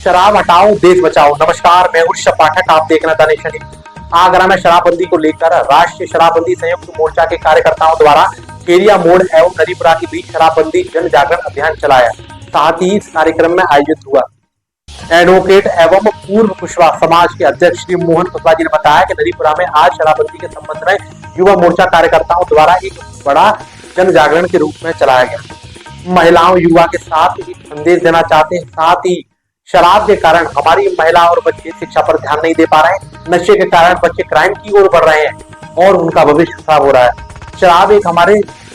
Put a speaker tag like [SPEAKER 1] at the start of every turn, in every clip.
[SPEAKER 1] शराब हटाओ देश बचाओ। नमस्कार, मैं ऋषभ पाठक, आप देख रहे हैं द नेशन न्यूज। आगरा में शराबबंदी को लेकर राष्ट्रीय शराबबंदी संयुक्त मोर्चा के कार्यकर्ताओं द्वारा खेरिया मोड़ एवं नरीपुरा के बीच शराबबंदी जन जागरण अभियान चलाया। साथ ही इस कार्यक्रम में आयोजित हुआ। एडवोकेट एवं पूर्व कुशवाहा समाज के अध्यक्ष श्री मोहन कुशवाहा जी ने बताया कि नरीपुरा में आज शराबबंदी के संबंध में युवा मोर्चा कार्यकर्ताओं द्वारा एक बड़ा जन जागरण के रूप में चलाया गया। महिलाओं युवा के साथ एक संदेश देना चाहते हैं। साथ ही शराब के कारण हमारी महिला और बच्चे शिक्षा पर ध्यान नहीं दे पा रहे हैं। नशे के कारण बच्चे क्राइम की ओर बढ़ रहे हैं और उनका भविष्य खराब हो रहा है। शराब एक हमारे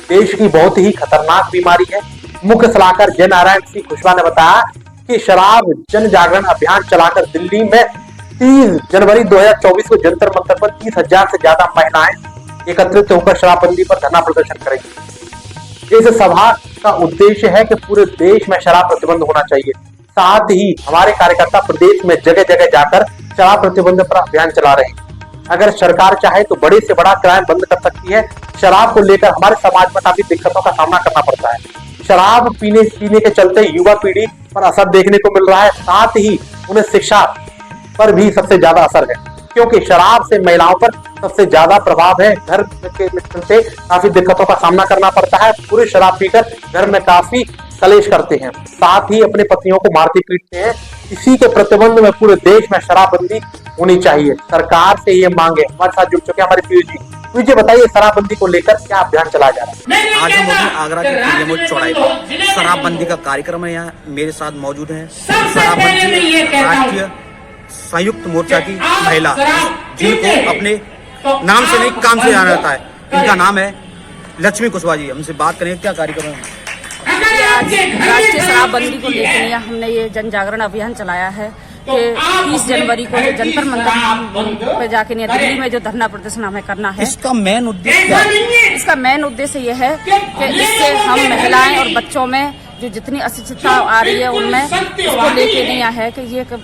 [SPEAKER 1] देश की बहुत ही खतरनाक बीमारी है। मुख्य सलाहकार जय नारायण सिंह कुशवाहा ने बताया कि शराब जन जागरण अभियान चलाकर दिल्ली में 30 जनवरी 2024 को जंतर मंतर पर 30,000 से ज्यादा महिलाएं एकत्रित होकर शराबबंदी पर धरना प्रदर्शन करेंगी। इस सभा का उद्देश्य है कि पूरे देश में शराब प्रतिबंध होना चाहिए। साथ ही हमारे कार्यकर्ता प्रदेश में जगह जगह जाकर शराब प्रतिबंध पर अभियान चला रहे हैं। अगर सरकार चाहे तो बड़े से बड़ा क्राइम बंद कर सकती है। शराब को लेकर हमारे समाज में काफी दिक्कतों का सामना करना पड़ता है। शराब पीने के चलते युवा पीढ़ी पर असर देखने को मिल रहा है। साथ ही उन्हें शिक्षा पर भी सबसे ज्यादा असर है, क्योंकि शराब से महिलाओं पर सबसे ज्यादा प्रभाव है। घर के चलते काफी दिक्कतों का सामना करना पड़ता है। पुरुष शराब पीकर घर में काफी कलेश करते हैं, साथ ही अपने पत्नियों को मारते पीटते हैं। इसी के प्रतिबंध में पूरे देश में शराबबंदी होनी चाहिए। सरकार से ये मांगे। हमारे साथ जुड़ चुके हमारे पीयूष जी, बताइए शराबबंदी को लेकर क्या अभियान चलाया जा रहा है?
[SPEAKER 2] आज हम मौजूद आगरा के खेरिया मोड़ चौराहे पर शराबबंदी का कार्यक्रम है। यहाँ मेरे साथ मौजूद है शराबबंदी राष्ट्रीय संयुक्त मोर्चा की महिला, जिनको अपने नाम से नहीं काम से जाना जाता है। इनका नाम है लक्ष्मी कुशवाहा जी। हमसे बात करें क्या कार्यक्रम है?
[SPEAKER 3] आज राष्ट्रीय शराबबंदी को लेकर हमने ये जन जागरण अभियान चलाया है कि 30 जनवरी को जो जंतर मंतर पे जाके दिल्ली में जो धरना प्रदर्शन हमें करना है।
[SPEAKER 2] इसका मेन उद्देश्य क्या है?
[SPEAKER 3] इसका मेन उद्देश्य ये है कि इससे हम महिलाएं और बच्चों में जो जितनी अशिक्षितता आ रही है उनमें इसको लेके दिया है कि ये सब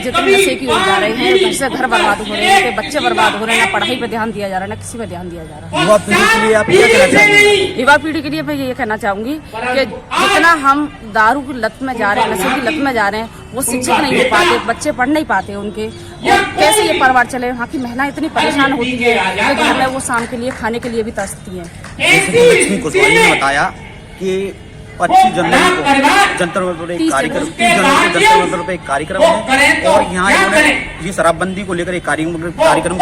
[SPEAKER 3] जितने नशे की ओर जा रहे हैं, जिससे घर बर्बाद हो रहे हैं, बच्चे बर्बाद हो रहे हैं, ना पढ़ाई पे ध्यान दिया जा रहा है, ना किसी पे ध्यान दिया जा रहा है।
[SPEAKER 2] युवा पीढ़ी के लिए आप क्या कहना चाहेंगे?
[SPEAKER 3] युवा पीढ़ी के लिए मैं ये कहना चाहूंगी कि जितना हम दारू की लत में जा रहे हैं, नशे की लत में जा रहे हैं, वो शिक्षित नहीं हो पाते, बच्चे पढ़ नहीं पाते उनके, और कैसे ये परिवार चले। वहाँ की महिलाएं इतनी परेशान होती है कि घर में वो शाम के लिए खाने के लिए भी तरसती है।
[SPEAKER 2] लक्ष्मी कुशवाहा जी ने बताया कि 25 जनवरी को जंतर मंतर पर एक कार्यक्रम, 30 जनवरी को जंतर मंतर पर एक कार्यक्रम है और यहाँ इन्होंने ये शराबबंदी को लेकर एक कार्यक्रम किया है। कार्यक्रम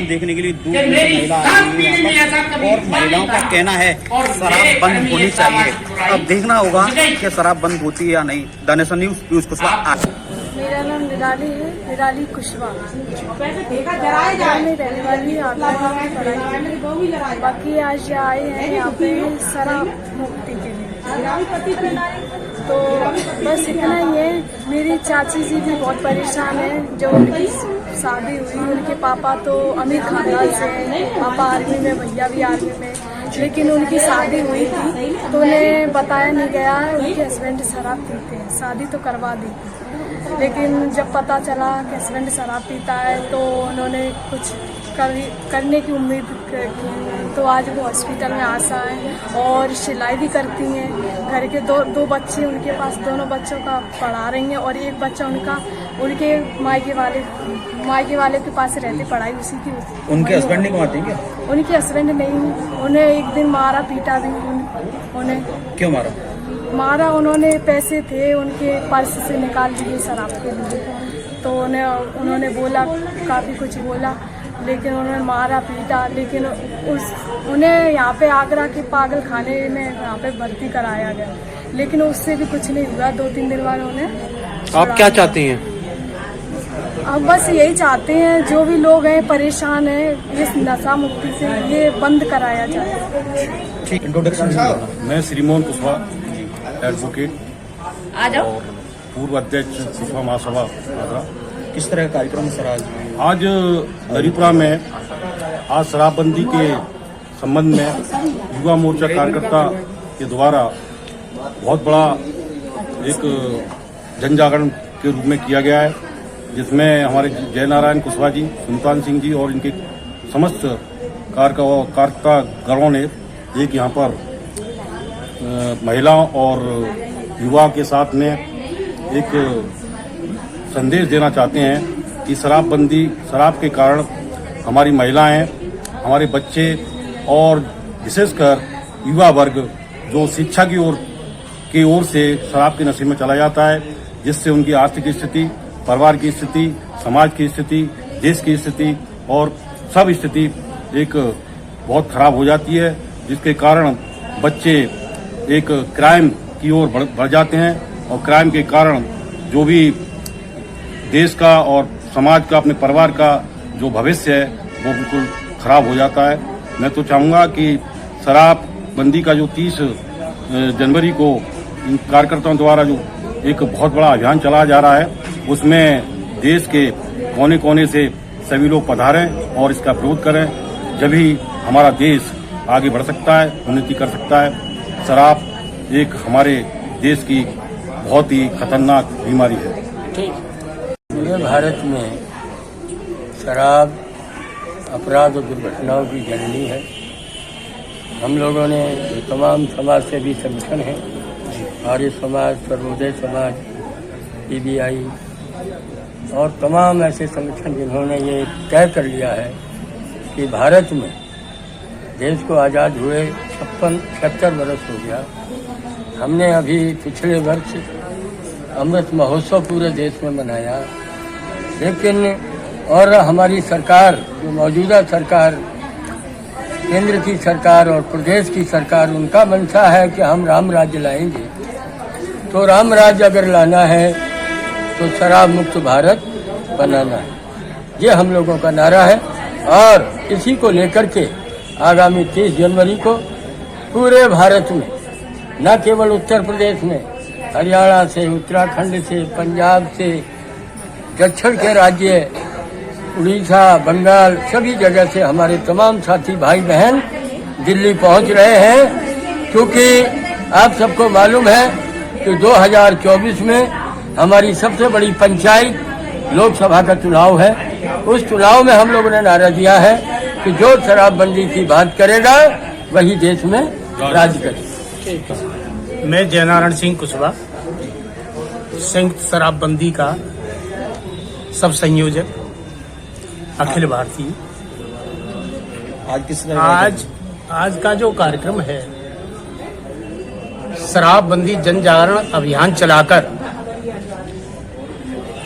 [SPEAKER 2] देखने के लिए दूर महिला और महिलाओं का कहना है शराब बंद होनी चाहिए। अब देखना होगा कि शराब बंद होती है या नहीं। The nation news Piyush Kushwaha.
[SPEAKER 4] मेरा नाम निराली है, निराली कुशवाहा। मैं रहने वाली बाकी आज आए हैं यहाँ पे शराब मुक्ति के लिए। तो बस इतना ही है। मेरी चाची जी भी बहुत परेशान है। जो उनकी शादी हुई, उनके पापा तो अमीर खानदान से हैं, पापा आर्मी में, भैया भी आर्मी में, लेकिन उनकी शादी हुई थी तो उन्हें बताया नहीं गया उनके हस्बैंड शराब पीते हैं। शादी तो करवा दी, लेकिन जब पता चला कि हस्बैंड शराब पीता है तो उन्होंने कुछ करने की उम्मीद की। तो आज वो हॉस्पिटल में आशा है और सिलाई भी करती हैं। घर के दो बच्चे उनके पास, दोनों बच्चों का पढ़ा रही हैं और एक बच्चा उनके मायके वाले के पास रहते, पढ़ाई उसी की।
[SPEAKER 2] उनके हस्बैंड नहीं कमाते क्या?
[SPEAKER 4] उनके हस्बैंड नहीं, उन्हें एक दिन मारा पीटा भी। उन्हें क्यों मारा? उन्होंने पैसे थे उनके पर्स से निकाल दिए शराब के लिए। तो उन्होंने बोला, काफ़ी कुछ बोला, लेकिन उन्होंने मारा पीटा। लेकिन उन्हें यहाँ पे आगरा के पागल खाने में यहाँ पे भर्ती कराया गया, लेकिन उससे भी कुछ नहीं हुआ। 2-3 दिन बाद उन्हें।
[SPEAKER 1] आप क्या चाहती हैं?
[SPEAKER 4] अब बस यही चाहते हैं, जो भी लोग हैं परेशान हैं, इस नशा मुक्ति से ये बंद कराया जाए।
[SPEAKER 2] इंट्रोडक्शन।
[SPEAKER 5] मैं श्री मोहन कुशवाहा, एडवोकेट और पूर्व अध्यक्ष कुशवाहा महासभा आगरा।
[SPEAKER 2] किस तरह का कार्यक्रम सर
[SPEAKER 5] आज नरीपुरा में आज शराबबंदी के संबंध में युवा मोर्चा कार्यकर्ता के द्वारा बहुत बड़ा एक जन जागरण के रूप में किया गया है, जिसमें हमारे जय नारायण कुशवाहा जी, सुल्तान सिंह जी और इनके समस्त कार्यकर्ता गणों ने एक यहाँ पर महिलाओं और युवा के साथ में एक संदेश देना चाहते हैं कि शराबबंदी, शराब के कारण हमारी महिलाएं, हमारे बच्चे और विशेषकर युवा वर्ग जो शिक्षा की ओर से शराब के नशे में चला जाता है, जिससे उनकी आर्थिक स्थिति, परिवार की स्थिति, समाज की स्थिति, देश की स्थिति और सब स्थिति एक बहुत खराब हो जाती है, जिसके कारण बच्चे एक क्राइम की ओर बढ़ जाते हैं और क्राइम के कारण जो भी देश का और समाज का, अपने परिवार का जो भविष्य है वो बिल्कुल खराब हो जाता है। मैं तो चाहूँगा कि शराबबंदी का जो 30 जनवरी को इन कार्यकर्ताओं द्वारा जो एक बहुत बड़ा अभियान चलाया जा रहा है, उसमें देश के कोने कोने से सभी लोग पधारें और इसका विरोध करें, जब ही हमारा देश आगे बढ़ सकता है, उन्नति कर सकता है। शराब एक हमारे देश की बहुत ही खतरनाक बीमारी है।
[SPEAKER 6] पूरे भारत में शराब अपराध और दुर्घटनाओं की जननी है। हम लोगों ने तमाम समाज सेवी संगठन हैं, आर्य समाज, सर्वोदय समाज, पीबीआई और तमाम ऐसे संगठन जिन्होंने ये तय कर लिया है कि भारत में देश को आज़ाद हुए 76 वर्ष हो गया। हमने अभी पिछले वर्ष अमृत महोत्सव पूरे देश में मनाया, लेकिन और हमारी सरकार, जो मौजूदा सरकार, केंद्र की सरकार और प्रदेश की सरकार, उनका मंशा है कि हम राम राज्य लाएंगे। तो राम राज्य अगर लाना है तो शराब मुक्त भारत बनाना है, ये हम लोगों का नारा है। और इसी को लेकर के आगामी 30 जनवरी को पूरे भारत में, न केवल उत्तर प्रदेश में, हरियाणा से, उत्तराखंड से, पंजाब से, दक्षिण के राज्य, उड़ीसा, बंगाल, सभी जगह से हमारे तमाम साथी भाई बहन दिल्ली पहुंच रहे हैं, क्योंकि आप सबको मालूम है कि 2024 में हमारी सबसे बड़ी पंचायत लोकसभा का चुनाव है। उस चुनाव में हम लोगों ने नारा दिया है कि जो शराबबंदी की बात करेगा वही देश में राज करेगा।
[SPEAKER 7] मैं जयनारायण सिंह कुशवाहा, संयुक्त शराबबंदी का सब संयोजक, अखिल भारतीय। आज का जो कार्यक्रम है, शराबबंदी जन जागरण अभियान चलाकर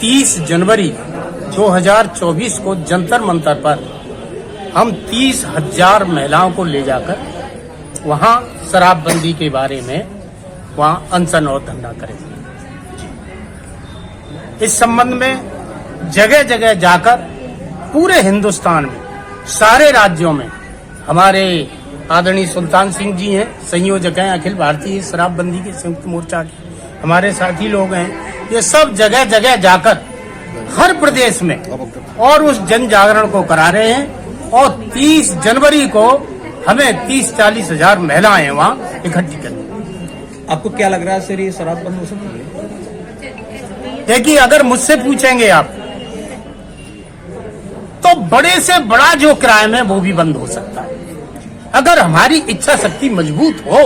[SPEAKER 7] 30 जनवरी 2024 को जंतर मंतर पर हम 30,000 महिलाओं को ले जाकर वहां शराबबंदी के बारे में वहां अनशन और धरना करेंगे। इस संबंध में जगह जगह जाकर पूरे हिंदुस्तान में, सारे राज्यों में हमारे आदरणीय सुल्तान सिंह जी हैं, संयोजक हैं अखिल भारतीय शराबबंदी के संयुक्त मोर्चा के, हमारे साथी लोग हैं, ये सब जगह जगह जाकर हर प्रदेश में और उस जन जागरण को करा रहे हैं। और 30 जनवरी को हमें 30-40 हजार महिलाएं वहाँ इकट्ठी करनी।
[SPEAKER 2] आपको क्या लग रहा है सर, ये शराब बंद हो सकती है?
[SPEAKER 7] देखिए, अगर मुझसे पूछेंगे आप तो बड़े से बड़ा जो क्राइम है वो भी बंद हो सकता है। अगर हमारी इच्छा शक्ति मजबूत हो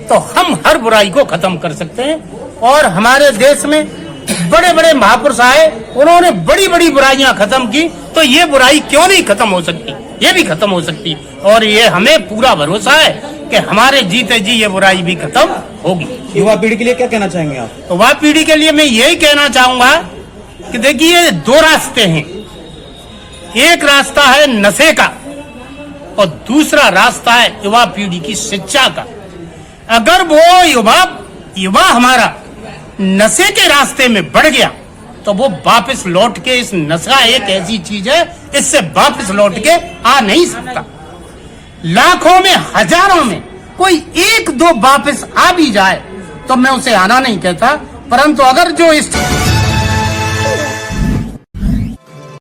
[SPEAKER 7] तो हम हर बुराई को खत्म कर सकते हैं। और हमारे देश में बड़े बड़े महापुरुष आए, उन्होंने बड़ी बड़ी बुराइयां खत्म की, तो ये बुराई क्यों नहीं खत्म हो सकती? ये भी खत्म हो सकती। और ये हमें पूरा भरोसा है कि हमारे जीते जी ये बुराई भी खत्म होगी।
[SPEAKER 2] युवा पीढ़ी के लिए क्या कहना चाहेंगे आप?
[SPEAKER 7] तो युवा पीढ़ी के लिए मैं यही कहना चाहूंगा कि देखिए, 2 रास्ते हैं। एक रास्ता है नशे का और दूसरा रास्ता है युवा पीढ़ी की शिक्षा का। अगर वो युवा हमारा नशे के रास्ते में बढ़ गया तो वो वापस लौट के, इस नशा एक ऐसी चीज है, इससे वापस लौट के आ नहीं सकता। लाखों में, हजारों में कोई 1-2 वापस आ भी जाए तो मैं उसे आना नहीं कहता, परंतु अगर जो इस